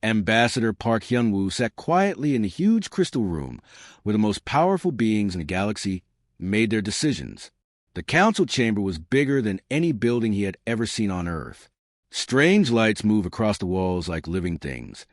Ambassador Park Hyun-woo sat quietly in a huge crystal room where the most powerful beings in the galaxy made their decisions. The council chamber was bigger than any building he had ever seen on Earth. Strange lights move across the walls like living things,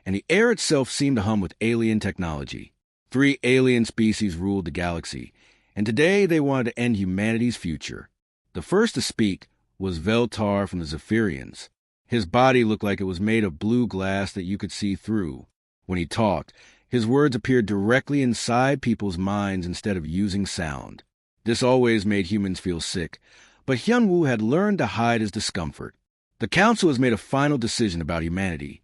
and the air itself seemed to hum with alien technology. 3 alien species ruled the galaxy, and today they wanted to end humanity's future. The first to speak was Veltar from the Zephyrians. His body looked like it was made of blue glass that you could see through. When he talked, his words appeared directly inside people's minds instead of using sound. This always made humans feel sick, but Hyun-woo had learned to hide his discomfort. The council has made a final decision about humanity,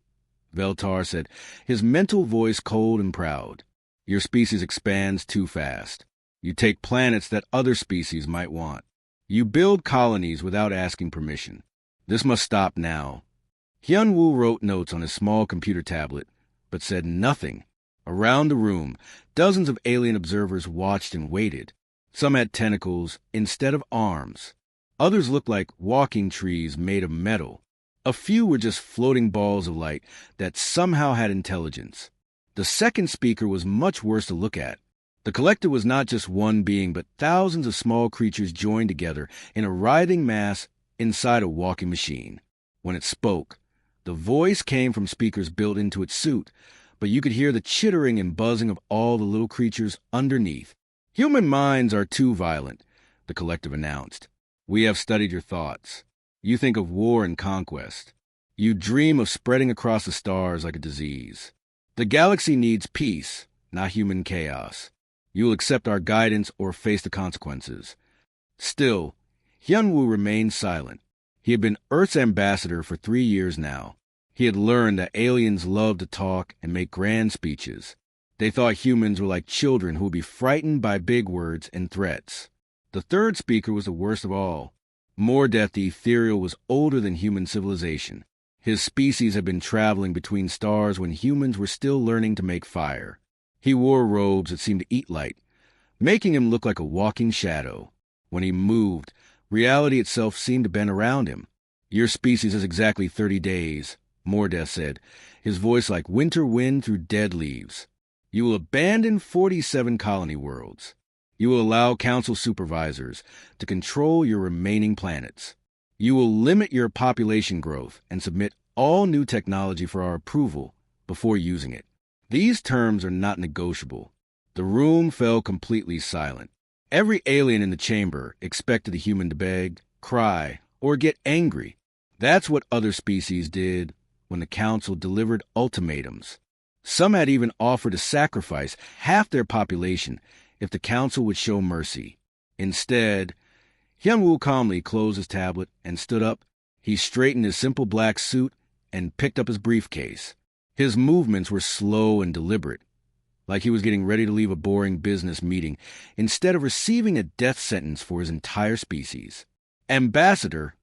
Veltar said, his mental voice cold and proud. Your species expands too fast. You take planets that other species might want. You build colonies without asking permission. This must stop now. Hyun-woo wrote notes on his small computer tablet, but said nothing. Around the room, dozens of alien observers watched and waited. Some had tentacles instead of arms. Others looked like walking trees made of metal. A few were just floating balls of light that somehow had intelligence. The second speaker was much worse to look at. The collective was not just one being, but thousands of small creatures joined together in a writhing mass inside a walking machine. When it spoke, the voice came from speakers built into its suit, but you could hear the chittering and buzzing of all the little creatures underneath. Human minds are too violent, the collective announced. We have studied your thoughts. You think of war and conquest. You dream of spreading across the stars like a disease. The galaxy needs peace, not human chaos. You will accept our guidance or face the consequences. Still, Hyun-woo remained silent. He had been Earth's ambassador for 3 years now. He had learned that aliens loved to talk and make grand speeches. They thought humans were like children who would be frightened by big words and threats. The third speaker was the worst of all. Mordeth the Ethereal was older than human civilization. His species had been traveling between stars when humans were still learning to make fire. He wore robes that seemed to eat light, making him look like a walking shadow. When he moved, reality itself seemed to bend around him. Your species has exactly 30 days, Mordeth said, his voice like winter wind through dead leaves. You will abandon 47 colony worlds. You will allow council supervisors to control your remaining planets. You will limit your population growth and submit all new technology for our approval before using it. These terms are not negotiable. The room fell completely silent. Every alien in the chamber expected the human to beg, cry, or get angry. That's what other species did when the council delivered ultimatums. Some had even offered to sacrifice half their population if the council would show mercy. Instead, Hyun-woo calmly closed his tablet and stood up. He straightened his simple black suit and picked up his briefcase. His movements were slow and deliberate, like he was getting ready to leave a boring business meeting instead of receiving a death sentence for his entire species. Ambassador,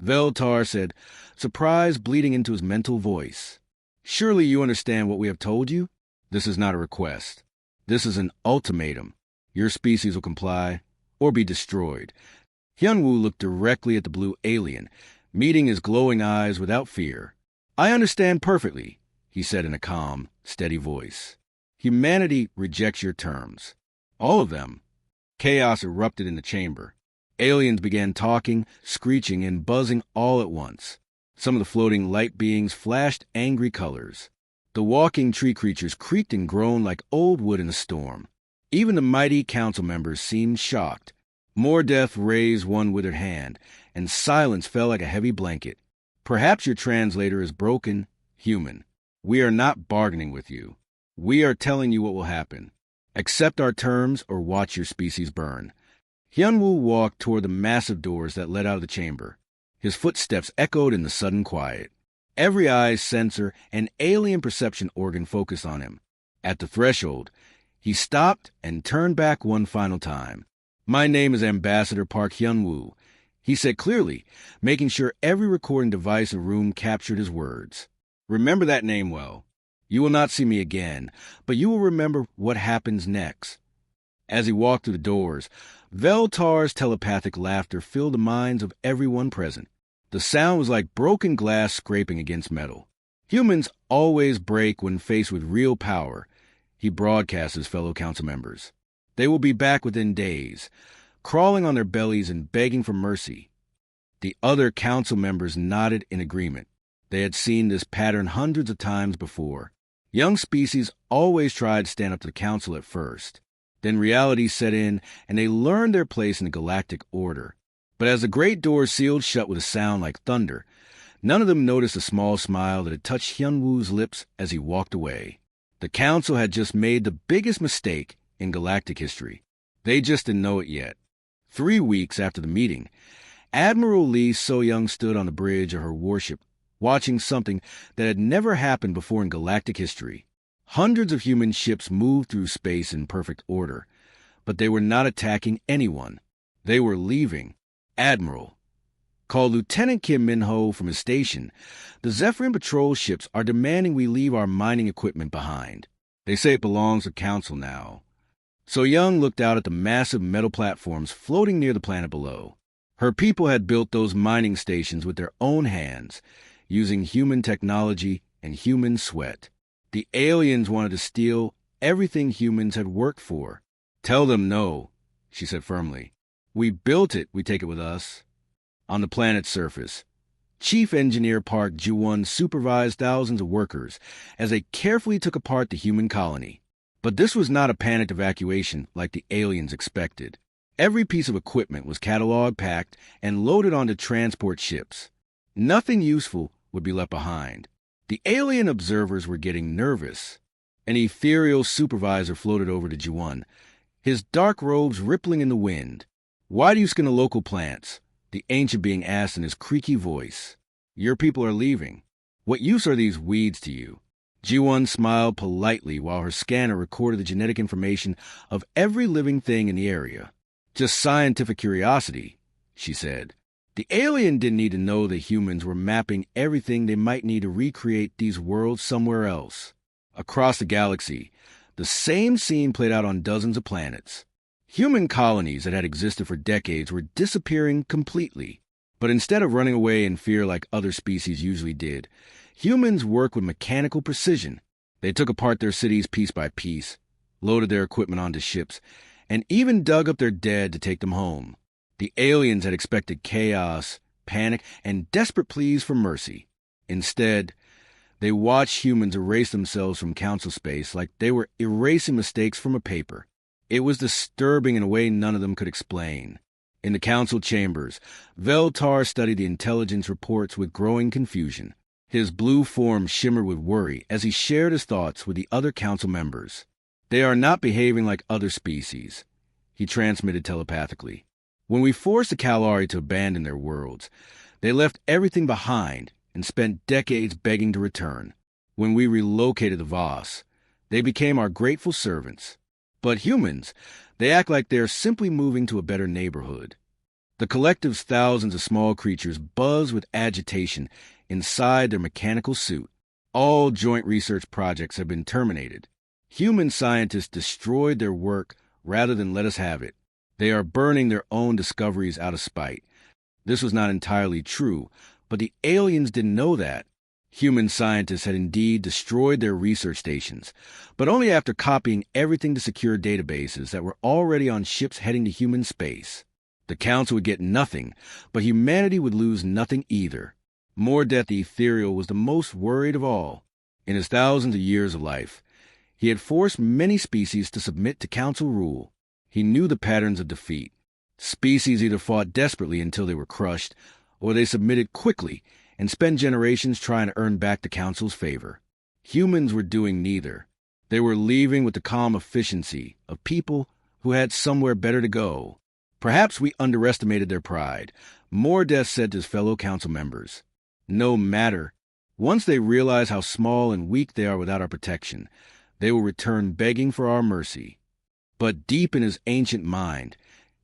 Veltar said, surprise bleeding into his mental voice. Surely you understand what we have told you? This is not a request. This is an ultimatum. Your species will comply or be destroyed. Hyun-woo looked directly at the blue alien, meeting his glowing eyes without fear. I understand perfectly, he said in a calm, steady voice. Humanity rejects your terms. All of them. Chaos erupted in the chamber. Aliens began talking, screeching, and buzzing all at once. Some of the floating light beings flashed angry colors. The walking tree creatures creaked and groaned like old wood in a storm. Even the mighty council members seemed shocked. Mordeth raised one withered hand, and silence fell like a heavy blanket. Perhaps your translator is broken, human. We are not bargaining with you. We are telling you what will happen. Accept our terms or watch your species burn. Hyun-woo walked toward the massive doors that led out of the chamber. His footsteps echoed in the sudden quiet. Every eye, sensor, and alien perception organ focused on him. At the threshold, he stopped and turned back one final time. My name is Ambassador Park Hyun-woo, he said clearly, making sure every recording device in the room captured his words. Remember that name well. You will not see me again, but you will remember what happens next. As he walked through the doors, Veltar's telepathic laughter filled the minds of everyone present. The sound was like broken glass scraping against metal. Humans always break when faced with real power, he broadcast his fellow council members. They will be back within days, crawling on their bellies and begging for mercy. The other council members nodded in agreement. They had seen this pattern hundreds of times before. Young species always tried to stand up to the council at first. Then reality set in, and they learned their place in the galactic order. But as the great door sealed shut with a sound like thunder, none of them noticed a small smile that had touched Hyun-Woo's lips as he walked away. The council had just made the biggest mistake in galactic history. They just didn't know it yet. 3 weeks after the meeting, Admiral Lee So-young stood on the bridge of her warship, watching something that had never happened before in galactic history. Hundreds of human ships moved through space in perfect order, but they were not attacking anyone. They were leaving. Admiral, called Lieutenant Kim Min-ho from his station, the Zephyrin patrol ships are demanding we leave our mining equipment behind. They say it belongs to Council now. So-young looked out at the massive metal platforms floating near the planet below. Her people had built those mining stations with their own hands, using human technology and human sweat. The aliens wanted to steal everything humans had worked for. Tell them no, she said firmly. We built it, we take it with us. On the planet's surface, Chief Engineer Park Ji-won supervised thousands of workers as they carefully took apart the human colony. But this was not a panicked evacuation like the aliens expected. Every piece of equipment was cataloged, packed, and loaded onto transport ships. Nothing useful would be left behind. The alien observers were getting nervous. An ethereal supervisor floated over to Ji-won, his dark robes rippling in the wind. Why do you skin the local plants? The ancient being asked in his creaky voice. Your people are leaving. What use are these weeds to you? Ji-won smiled politely while her scanner recorded the genetic information of every living thing in the area. Just scientific curiosity, she said. The alien didn't need to know that humans were mapping everything they might need to recreate these worlds somewhere else. Across the galaxy, the same scene played out on dozens of planets. Human colonies that had existed for decades were disappearing completely. But instead of running away in fear like other species usually did, humans worked with mechanical precision. They took apart their cities piece by piece, loaded their equipment onto ships, and even dug up their dead to take them home. The aliens had expected chaos, panic, and desperate pleas for mercy. Instead, they watched humans erase themselves from council space like they were erasing mistakes from a paper. It was disturbing in a way none of them could explain. In the council chambers, Veltar studied the intelligence reports with growing confusion. His blue form shimmered with worry as he shared his thoughts with the other council members. They are not behaving like other species, he transmitted telepathically. When we forced the Kalari to abandon their worlds, they left everything behind and spent decades begging to return. When we relocated the Voss, they became our grateful servants. But humans, they act like they're simply moving to a better neighborhood. The collective's thousands of small creatures buzz with agitation inside their mechanical suit. All joint research projects have been terminated. Human scientists destroyed their work rather than let us have it. They are burning their own discoveries out of spite. This was not entirely true, but the aliens didn't know that. Human scientists had indeed destroyed their research stations, but only after copying everything to secure databases that were already on ships heading to human space. The Council would get nothing, but humanity would lose nothing either. Mordeth the Ethereal was the most worried of all. In his thousands of years of life, he had forced many species to submit to Council rule. He knew the patterns of defeat. Species either fought desperately until they were crushed, or they submitted quickly and spent generations trying to earn back the Council's favor. Humans were doing neither. They were leaving with the calm efficiency of people who had somewhere better to go. Perhaps we underestimated their pride, Mordeth said to his fellow council members. No matter. Once they realize how small and weak they are without our protection, they will return begging for our mercy. But deep in his ancient mind,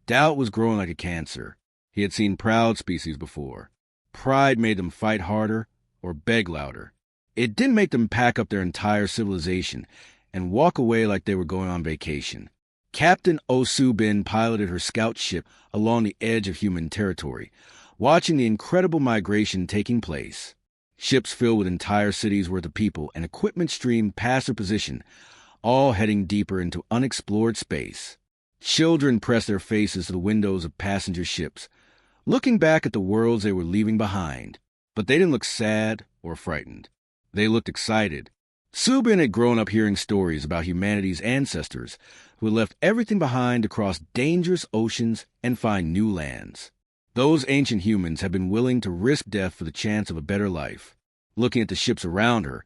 doubt was growing like a cancer. He had seen proud species before. Pride made them fight harder or beg louder. It didn't make them pack up their entire civilization and walk away like they were going on vacation. Captain Osu-bin piloted her scout ship along the edge of human territory, watching the incredible migration taking place. Ships filled with entire cities worth of people and equipment streamed past their position, all heading deeper into unexplored space. Children pressed their faces to the windows of passenger ships, looking back at the worlds they were leaving behind. But they didn't look sad or frightened. They looked excited. Subin had grown up hearing stories about humanity's ancestors who had left everything behind to cross dangerous oceans and find new lands. Those ancient humans had been willing to risk death for the chance of a better life. Looking at the ships around her,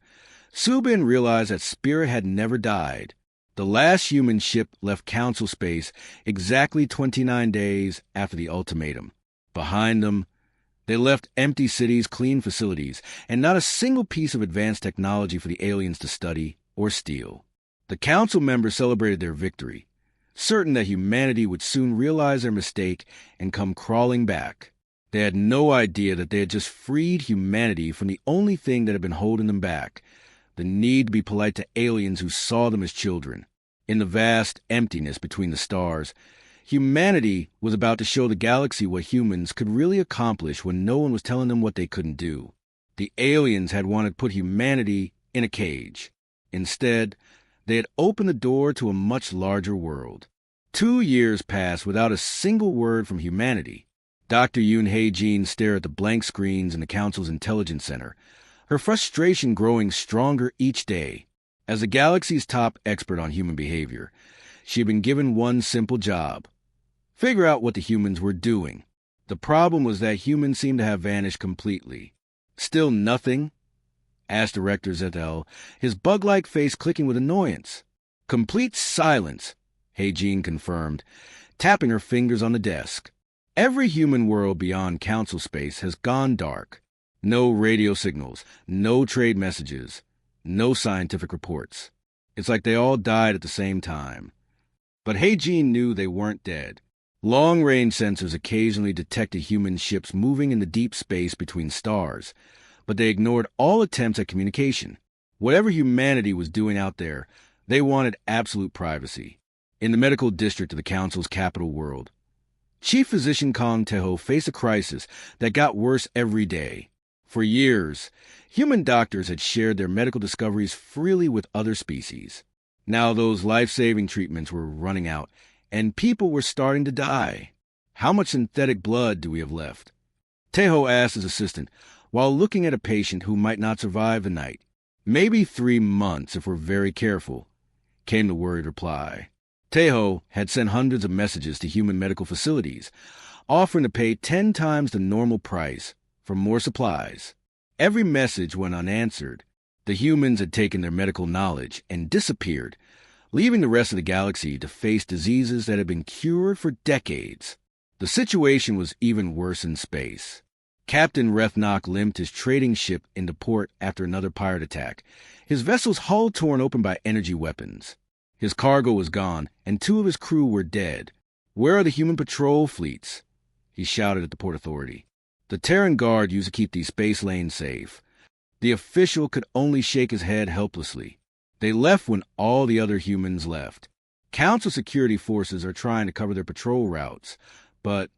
Subin realized that Spirit had never died. The last human ship left Council space exactly 29 days after the ultimatum. Behind them, they left empty cities, clean facilities, and not a single piece of advanced technology for the aliens to study or steal. The Council members celebrated their victory, certain that humanity would soon realize their mistake and come crawling back. They had no idea that they had just freed humanity from the only thing that had been holding them back, the need to be polite to aliens who saw them as children. In the vast emptiness between the stars, humanity was about to show the galaxy what humans could really accomplish when no one was telling them what they couldn't do. The aliens had wanted to put humanity in a cage. Instead, they had opened the door to a much larger world. 2 years passed without a single word from humanity. Dr. Yoon Hae-jin stared at the blank screens in the Council's Intelligence Center, her frustration growing stronger each day. As the galaxy's top expert on human behavior, she had been given one simple job: figure out what the humans were doing. The problem was that humans seemed to have vanished completely. "Still nothing?" asked Director Zetel, his bug-like face clicking with annoyance. "Complete silence," Hae-jin confirmed, tapping her fingers on the desk. Every human world beyond Council space has gone dark. No radio signals, no trade messages, no scientific reports. It's like they all died at the same time. But Hae-jin knew they weren't dead. Long-range sensors occasionally detected human ships moving in the deep space between stars, but they ignored all attempts at communication. Whatever humanity was doing out there, they wanted absolute privacy. In the medical district of the Council's capital world, Chief Physician Kong Tae-ho faced a crisis that got worse every day. For years, human doctors had shared their medical discoveries freely with other species. Now those life-saving treatments were running out, and people were starting to die. "How much synthetic blood do we have left?" Tae-ho asked his assistant, while looking at a patient who might not survive the night. "Maybe 3 months if we're very careful," came the worried reply. Tae-ho had sent hundreds of messages to human medical facilities, offering to pay 10 times the normal price for more supplies. Every message went unanswered. The humans had taken their medical knowledge and disappeared, leaving the rest of the galaxy to face diseases that had been cured for decades. The situation was even worse in space. Captain Rethnok limped his trading ship into port after another pirate attack, his vessel's hull torn open by energy weapons. His cargo was gone, and 2 of his crew were dead. "Where are the human patrol fleets?" he shouted at the Port Authority. The Terran Guard used to keep these space lanes safe. The official could only shake his head helplessly. They left when all the other humans left. Council security forces are trying to cover their patrol routes, but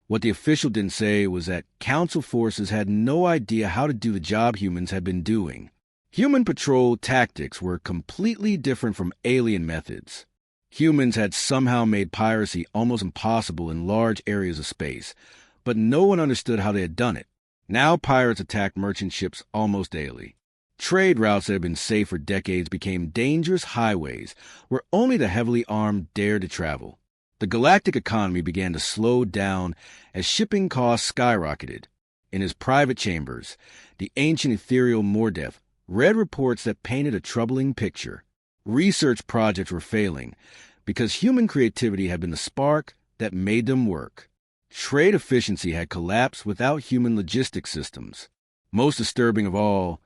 what the official didn't say was that Council forces had no idea how to do the job humans had been doing. Human patrol tactics were completely different from alien methods. Humans had somehow made piracy almost impossible in large areas of space, but no one understood how they had done it. Now pirates attacked merchant ships almost daily. Trade routes that had been safe for decades became dangerous highways where only the heavily armed dared to travel. The galactic economy began to slow down as shipping costs skyrocketed. In his private chambers, the ancient ethereal Mordeth read reports that painted a troubling picture. Research projects were failing because human creativity had been the spark that made them work. Trade efficiency had collapsed without human logistics systems. Most disturbing of all,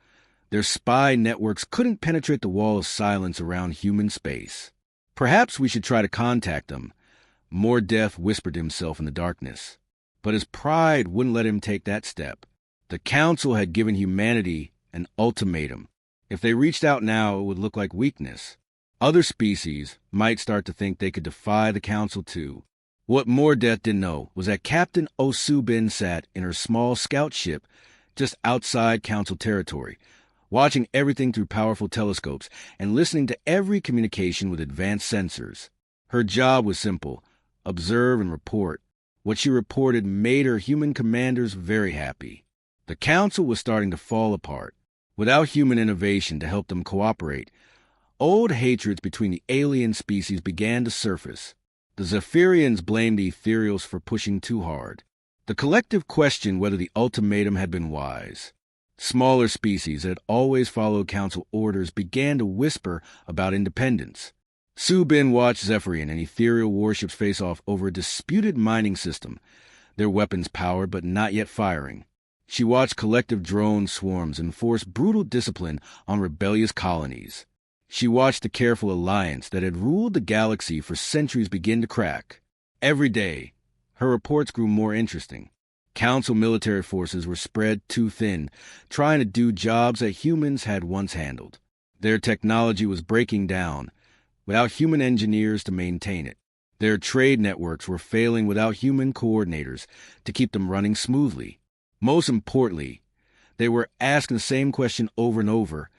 their spy networks couldn't penetrate the wall of silence around human space. "Perhaps we should try to contact them," Mordeth whispered to himself in the darkness. But his pride wouldn't let him take that step. The Council had given humanity an ultimatum. If they reached out now, it would look like weakness. Other species might start to think they could defy the Council too. What Mordeth didn't know was that Captain Osubin sat in her small scout ship just outside Council territory, watching everything through powerful telescopes and listening to every communication with advanced sensors. Her job was simple: observe and report. What she reported made her human commanders very happy. The Council was starting to fall apart. Without human innovation to help them cooperate, old hatreds between the alien species began to surface. The Zephyrians blamed the Ethereals for pushing too hard. The collective questioned whether the ultimatum had been wise. Smaller species that had always followed Council orders began to whisper about independence. Su-Bin watched Zephyrian and Ethereal warships face off over a disputed mining system, their weapons powered but not yet firing. She watched collective drone swarms enforce brutal discipline on rebellious colonies. She watched the careful alliance that had ruled the galaxy for centuries begin to crack. Every day, her reports grew more interesting. Council military forces were spread too thin, trying to do jobs that humans had once handled. Their technology was breaking down, without human engineers to maintain it. Their trade networks were failing without human coordinators to keep them running smoothly. Most importantly, they were asking the same question over and over: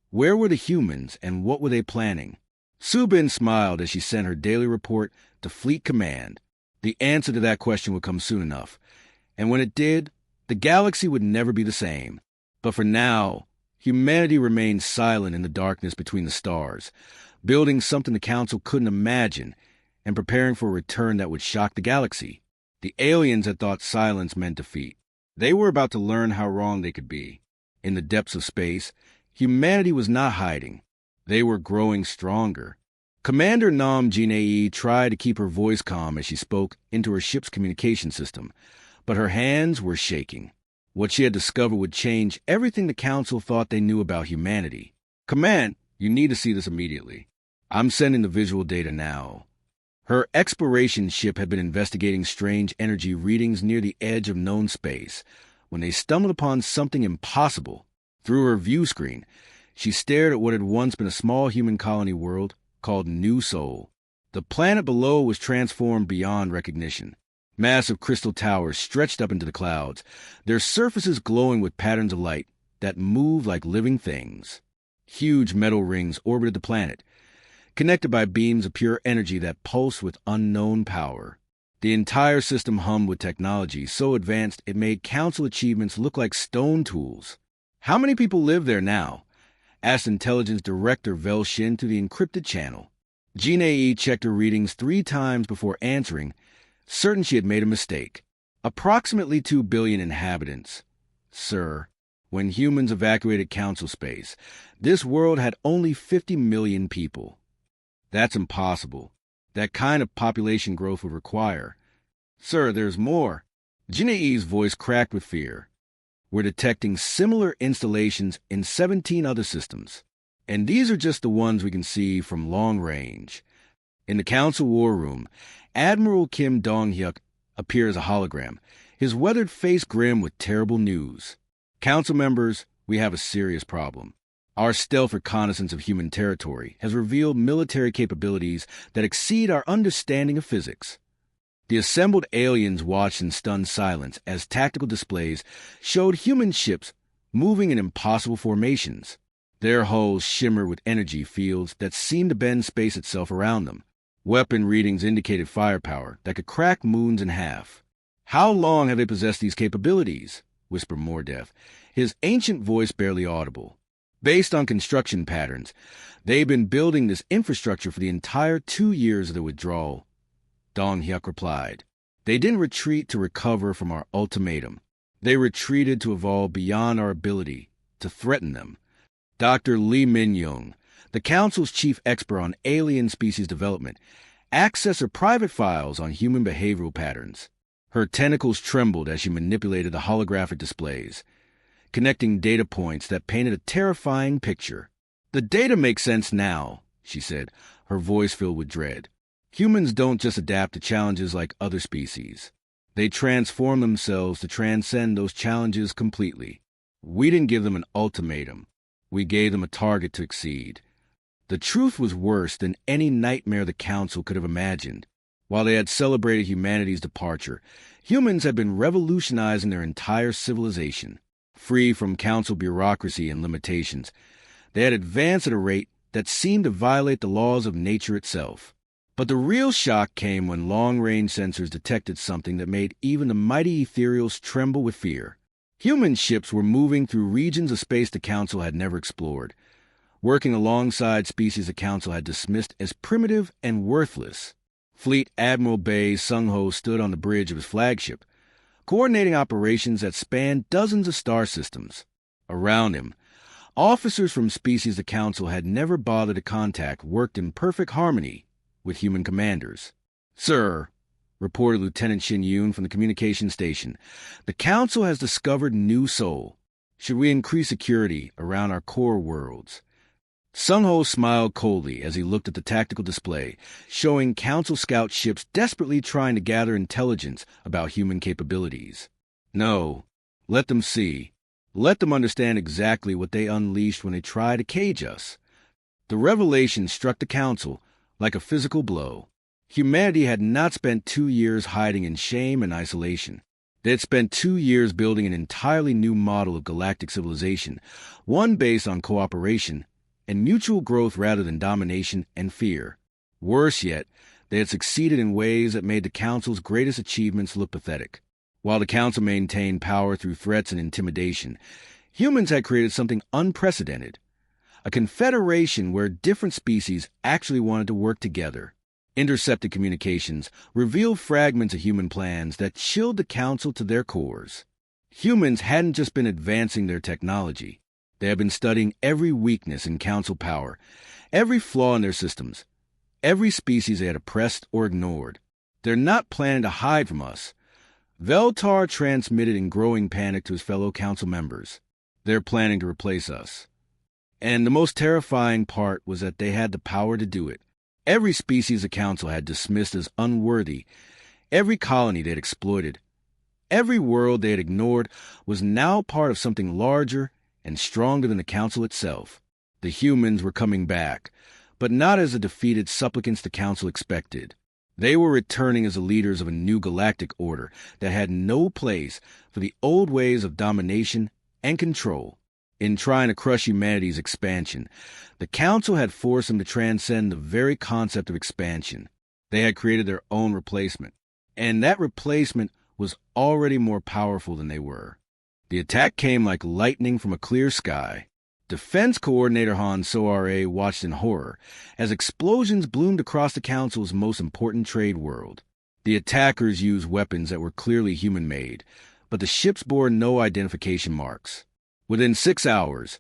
where were the humans and what were they planning? Su-Bin smiled as she sent her daily report to Fleet Command. The answer to that question would come soon enough, and when it did, the galaxy would never be the same. But for now, humanity remained silent in the darkness between the stars, building something the Council couldn't imagine and preparing for a return that would shock the galaxy. The aliens had thought silence meant defeat. They were about to learn how wrong they could be. In the depths of space, humanity was not hiding. They were growing stronger. Commander Nam Jinei tried to keep her voice calm as she spoke into her ship's communication system, but her hands were shaking. What she had discovered would change everything the Council thought they knew about humanity. "Command, you need to see this immediately. I'm sending the visual data now." Her exploration ship had been investigating strange energy readings near the edge of known space when they stumbled upon something impossible. Through her view screen, she stared at what had once been a small human colony world called New Sol. The planet below was transformed beyond recognition. Massive crystal towers stretched up into the clouds, their surfaces glowing with patterns of light that moved like living things. Huge metal rings orbited the planet, connected by beams of pure energy that pulsed with unknown power. The entire system hummed with technology so advanced it made Council achievements look like stone tools. "How many people live there now?" asked Intelligence Director Vel Shin through the encrypted channel. Jinei checked her readings 3 times before answering, certain she had made a mistake. "Approximately 2 billion inhabitants, sir. When humans evacuated Council space, this world had only 50 million people. That's impossible. That kind of population growth would require—" "Sir, there's more." Jinei's voice cracked with fear. "We're detecting similar installations in 17 other systems. And these are just the ones we can see from long range." In the Council War Room, Admiral Kim Dong-hyuk appeared as a hologram, his weathered face grim with terrible news. "Council members, we have a serious problem. Our stealth reconnaissance of human territory has revealed military capabilities that exceed our understanding of physics." The assembled aliens watched in stunned silence as tactical displays showed human ships moving in impossible formations. Their hulls shimmered with energy fields that seemed to bend space itself around them. Weapon readings indicated firepower that could crack moons in half. "How long have they possessed these capabilities?" whispered Mordef, his ancient voice barely audible. "Based on construction patterns, they've been building this infrastructure for the entire 2 years of the withdrawal," Dong-hyuk replied. "They didn't retreat to recover from our ultimatum. They retreated to evolve beyond our ability to threaten them." Dr. Lee Min-young, the Council's chief expert on alien species development, accessed her private files on human behavioral patterns. Her tentacles trembled as she manipulated the holographic displays, connecting data points that painted a terrifying picture. "The data makes sense now," she said, her voice filled with dread. "Humans don't just adapt to challenges like other species. They transform themselves to transcend those challenges completely. We didn't give them an ultimatum. We gave them a target to exceed." The truth was worse than any nightmare the Council could have imagined. While they had celebrated humanity's departure, humans had been revolutionizing their entire civilization. free from council bureaucracy and limitations. They had advanced at a rate that seemed to violate the laws of nature itself. But the real shock came when long-range sensors detected something that made even the mighty ethereals tremble with fear. Human ships were moving through regions of space the Council had never explored, working alongside species the Council had dismissed as primitive and worthless. Fleet Admiral Bei Sung-ho stood on the bridge of his flagship, coordinating operations that spanned dozens of star systems. Around him, officers from species the Council had never bothered to contact worked in perfect harmony with human commanders. "Sir," reported Lieutenant Shin Yoon from the communication station, "the Council has discovered new Sol. Should we increase security around our core worlds?" Sung-ho smiled coldly as he looked at the tactical display, showing Council scout ships desperately trying to gather intelligence about human capabilities. "No, let them see. Let them understand exactly what they unleashed when they tried to cage us." The revelation struck the Council like a physical blow. Humanity had not spent 2 years hiding in shame and isolation. They had spent 2 years building an entirely new model of galactic civilization, one based on cooperation and mutual growth rather than domination and fear. Worse yet, they had succeeded in ways that made the Council's greatest achievements look pathetic. While the Council maintained power through threats and intimidation, humans had created something unprecedented, a confederation where different species actually wanted to work together. Intercepted communications revealed fragments of human plans that chilled the Council to their cores. Humans hadn't just been advancing their technology. They had been studying every weakness in Council power, every flaw in their systems, every species they had oppressed or ignored. "They're not planning to hide from us," Veltar transmitted in growing panic to his fellow Council members. "They're planning to replace us." And the most terrifying part was that they had the power to do it. Every species the Council had dismissed as unworthy, every colony they had exploited, every world they had ignored was now part of something larger and stronger than the Council itself. The humans were coming back, but not as the defeated supplicants the Council expected. They were returning as the leaders of a new galactic order that had no place for the old ways of domination and control. In trying to crush humanity's expansion, the Council had forced them to transcend the very concept of expansion. They had created their own replacement, and that replacement was already more powerful than they were. The attack came like lightning from a clear sky. Defense Coordinator Han Soare watched in horror as explosions bloomed across the Council's most important trade world. The attackers used weapons that were clearly human-made, but the ships bore no identification marks. Within 6 hours,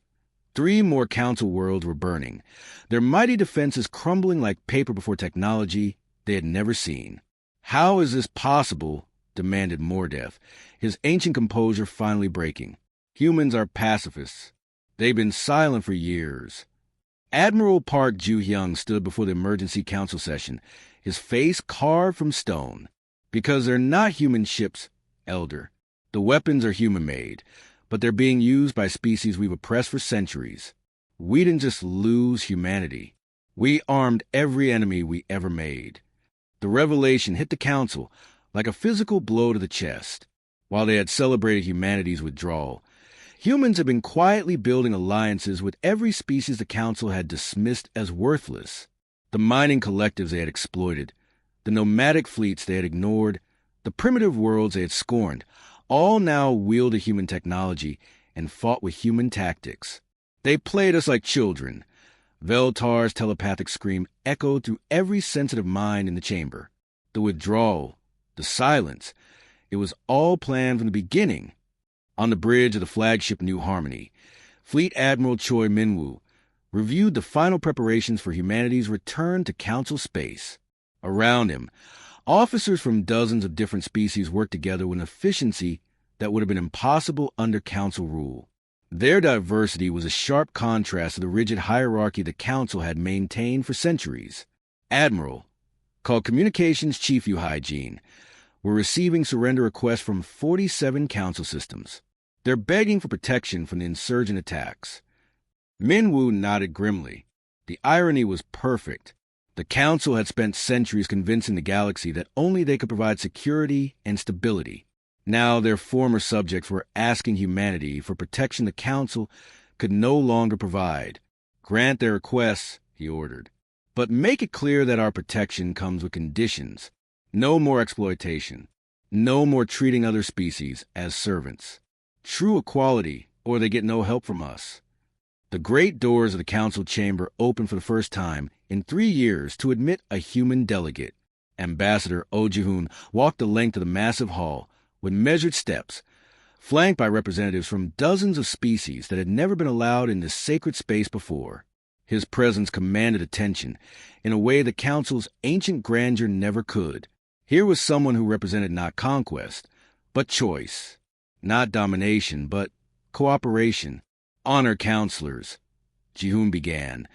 3 more Council worlds were burning, their mighty defenses crumbling like paper before technology they had never seen. "How is this possible?" demanded Mordeth, his ancient composure finally breaking. "Humans are pacifists. They've been silent for years." Admiral Park Ju-hyung stood before the emergency council session, his face carved from stone. "Because they're not human ships, Elder. The weapons are human-made, but they're being used by species we've oppressed for centuries. We didn't just lose humanity. We armed every enemy we ever made." The revelation hit the Council like a physical blow to the chest. While they had celebrated humanity's withdrawal, humans had been quietly building alliances with every species the Council had dismissed as worthless. The mining collectives they had exploited, the nomadic fleets they had ignored, the primitive worlds they had scorned, all now wielded human technology and fought with human tactics. "They played us like children." Veltar's telepathic scream echoed through every sensitive mind in the chamber. The withdrawal, the silence, it was all planned from the beginning. On the bridge of the flagship New Harmony, Fleet Admiral Choi Minwoo reviewed the final preparations for humanity's return to Council space. Around him, officers from dozens of different species worked together with an efficiency that would have been impossible under Council rule. Their diversity was a sharp contrast to the rigid hierarchy the Council had maintained for centuries. Admiral, called Communications Chief Yu Hygiene, were receiving surrender requests from 47 Council systems. They're begging for protection from the insurgent attacks. Minwoo nodded grimly. The irony was perfect. The Council had spent centuries convincing the galaxy that only they could provide security and stability. Now their former subjects were asking humanity for protection the Council could no longer provide. Grant their requests, he ordered. But make it clear that our protection comes with conditions. No more exploitation. No more treating other species as servants. True equality, or they get no help from us. The great doors of the Council chamber opened for the first time in 3 years to admit a human delegate. Ambassador Ji-hoon walked the length of the massive hall with measured steps, flanked by representatives from dozens of species that had never been allowed in this sacred space before. His presence commanded attention in a way the Council's ancient grandeur never could. Here was someone who represented not conquest, but choice. Not domination, but cooperation. Honor counselors. Ji-hoon began,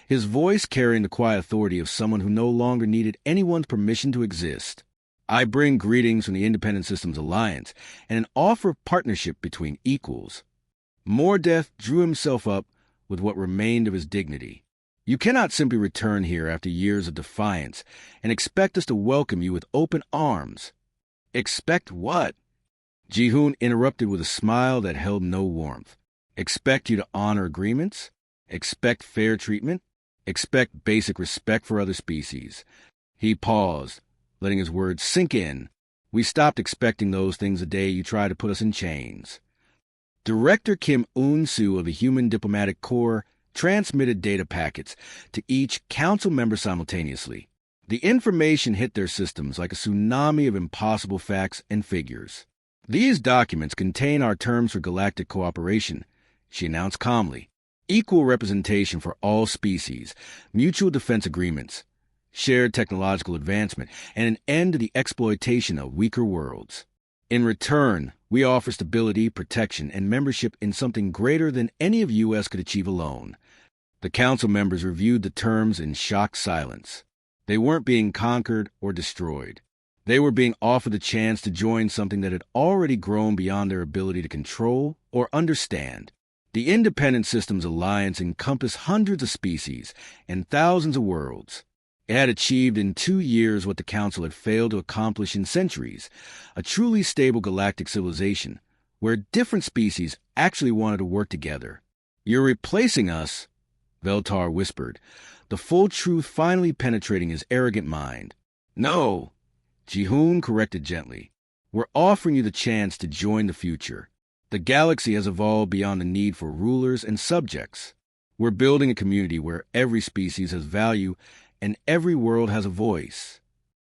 his voice carrying the quiet authority of someone who no longer needed anyone's permission to exist. I bring greetings from the Independent Systems Alliance and an offer of partnership between equals. Mordeth drew himself up with what remained of his dignity. You cannot simply return here after years of defiance and expect us to welcome you with open arms. Expect what? Ji-hoon interrupted with a smile that held no warmth. Expect you to honor agreements? Expect fair treatment? Expect basic respect for other species? He paused, letting his words sink in. We stopped expecting those things the day you tried to put us in chains. Director Kim Un-soo of the Human Diplomatic Corps transmitted data packets to each council member simultaneously. The information hit their systems like a tsunami of impossible facts and figures. These documents contain our terms for galactic cooperation, she announced calmly. Equal representation for all species, mutual defense agreements, shared technological advancement, and an end to the exploitation of weaker worlds. In return, we offer stability, protection, and membership in something greater than any of U.S. could achieve alone. The council members reviewed the terms in shocked silence. They weren't being conquered or destroyed. They were being offered the chance to join something that had already grown beyond their ability to control or understand. The Independent Systems Alliance encompassed hundreds of species and thousands of worlds. It had achieved in 2 years what the Council had failed to accomplish in centuries, a truly stable galactic civilization, where different species actually wanted to work together. You're replacing us, Veltar whispered, the full truth finally penetrating his arrogant mind. No, Ji-hoon corrected gently. We're offering you the chance to join the future. The galaxy has evolved beyond the need for rulers and subjects. We're building a community where every species has value and every world has a voice.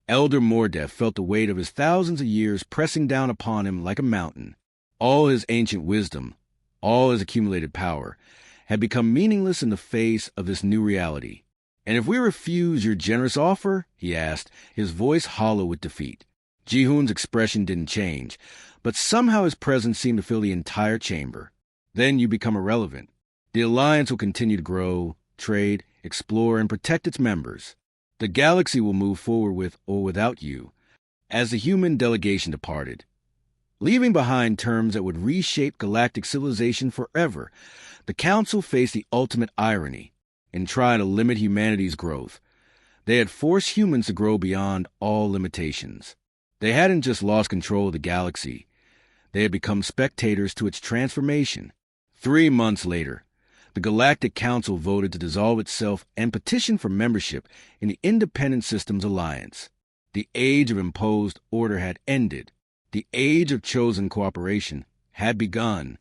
Elder Mordeth felt the weight of his thousands of years pressing down upon him like a mountain. All his ancient wisdom, all his accumulated power, had become meaningless in the face of this new reality. And if we refuse your generous offer, he asked, his voice hollow with defeat. Ji-hoon's expression didn't change, but somehow his presence seemed to fill the entire chamber. Then you become irrelevant. The Alliance will continue to grow, trade, explore, and protect its members. The galaxy will move forward with or without you. As the human delegation departed, leaving behind terms that would reshape galactic civilization forever, the Council faced the ultimate irony. In trying to limit humanity's growth, they had forced humans to grow beyond all limitations. They hadn't just lost control of the galaxy. They had become spectators to its transformation. 3 months later, the Galactic Council voted to dissolve itself and petition for membership in the Independent Systems Alliance. The age of imposed order had ended. The age of chosen cooperation had begun.